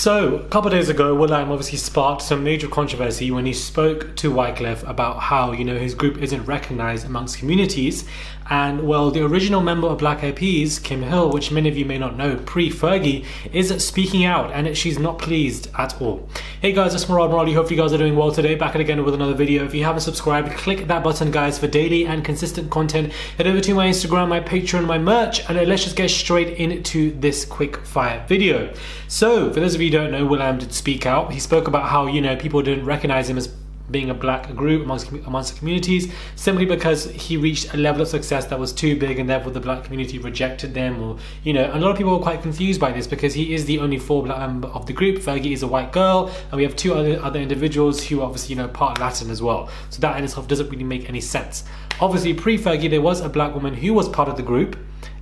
So, a couple of days ago, Will.I.Am obviously sparked some major controversy when he spoke to Wyclef about how, his group isn't recognized amongst communities. And, well, the original member of Black-Ey'S, Kim Hill, which many of you may not know, pre-Fergie, is speaking out, and she's not pleased at all. Hey guys, it's Morali. Hope you guys are doing well today. Back again with another video. If you haven't subscribed, click that button, guys, for daily and consistent content. Head over to my Instagram, my Patreon, my merch, and let's just get straight into this quick fire video. So, for those of you who don't know, Will.I.Am did speak out. He spoke about how, people didn't recognize him as being a black group amongst the communities, simply because he reached a level of success that was too big, and therefore the black community rejected them. Or a lot of people were quite confused by this, because he is the only full black member of the group. Fergie is a white girl, and we have two other individuals who are obviously part Latin as well. So that in itself doesn't really make any sense. Obviously, pre-Fergie there was a black woman who was part of the group,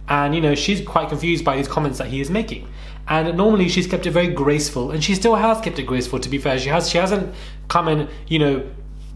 and she's quite confused by these comments that he is making. And normally she's kept it very graceful, and she still has kept it graceful, to be fair. She hasn't come and,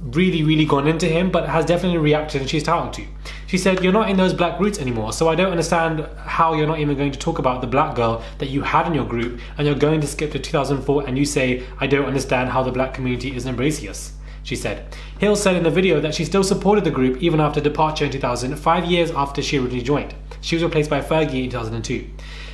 really gone into him, but has definitely reacted, and she's talking to. She said, "You're not in those black roots anymore, so I don't understand how you're not even going to talk about the black girl that you had in your group, and you're going to skip to 2004 and you say, I don't understand how the black community is embracing us," she said. Hill said in the video that she still supported the group even after departure in 2000, 5 years after she originally joined. She was replaced by Fergie in 2002.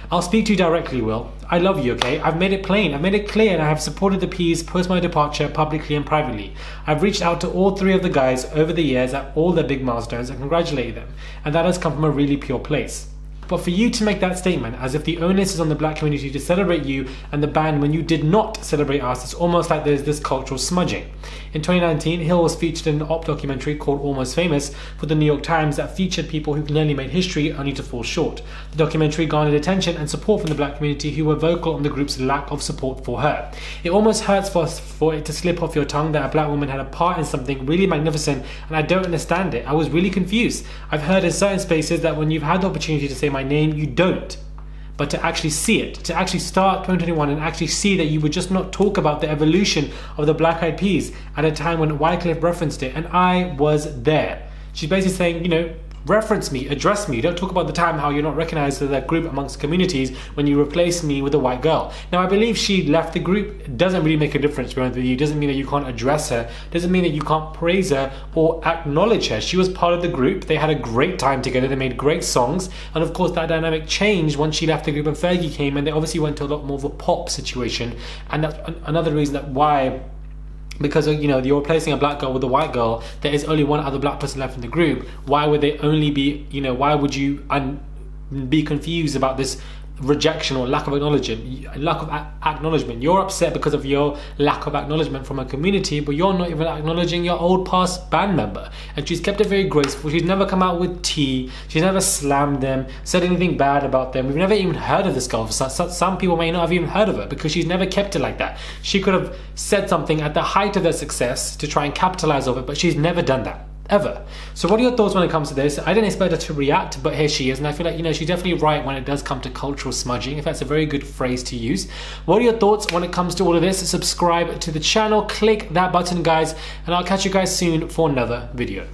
"I'll speak to you directly, Will. I love you, okay? I've made it plain, I've made it clear, and I have supported the Ps post my departure publicly and privately. I've reached out to all three of the guys over the years at all their big milestones and congratulated them, and that has come from a really pure place. But for you to make that statement as if the onus is on the black community to celebrate you and the band when you did not celebrate us, it's almost like there's this cultural smudging." In 2019, Hill was featured in an op documentary called Almost Famous for the New York Times that featured people who clearly made history only to fall short. The documentary garnered attention and support from the black community, who were vocal on the group's lack of support for her. It almost hurts for it to slip off your tongue that a black woman had a part in something really magnificent, and I don't understand it. I was really confused. I've heard in certain spaces that when you've had the opportunity to say my name, you don't. But to actually see it, to actually start 2021 and actually see that you would just not talk about the evolution of the Black-Eyed Peas at a time when Wyclef referenced it, and I was there. She's basically saying, reference me, address me. Don't talk about the time how you're not recognized as that group amongst communities when you replace me with a white girl. Now, I believe she left the group. It doesn't really make a difference, to be honest with you. It doesn't mean that you can't address her. It doesn't mean that you can't praise her or acknowledge her. She was part of the group. They had a great time together. They made great songs. And of course, that dynamic changed once she left the group and Fergie came, and they obviously went to a lot more of a pop situation. And that's another reason that why, because you're replacing a black girl with a white girl, there is only one other black person left in the group. Why would they only be, why would you be confused about this rejection or lack of acknowledgement? You're upset because of your lack of acknowledgement from a community, but you're not even acknowledging your old past band member. And she's kept it very graceful. She's never come out with tea. She's never slammed them, said anything bad about them. We've never even heard of this girl. Some people may not have even heard of her because she's never kept it like that. She could have said something at the height of their success to try and capitalize off it, but she's never done that. Ever. So what are your thoughts when it comes to this? I didn't expect her to react, but here she is, and I feel like she's definitely right when it does come to cultural smudging, if that's a very good phrase to use. What are your thoughts when it comes to all of this? Subscribe to the channel, click that button, guys, and I'll catch you guys soon for another video.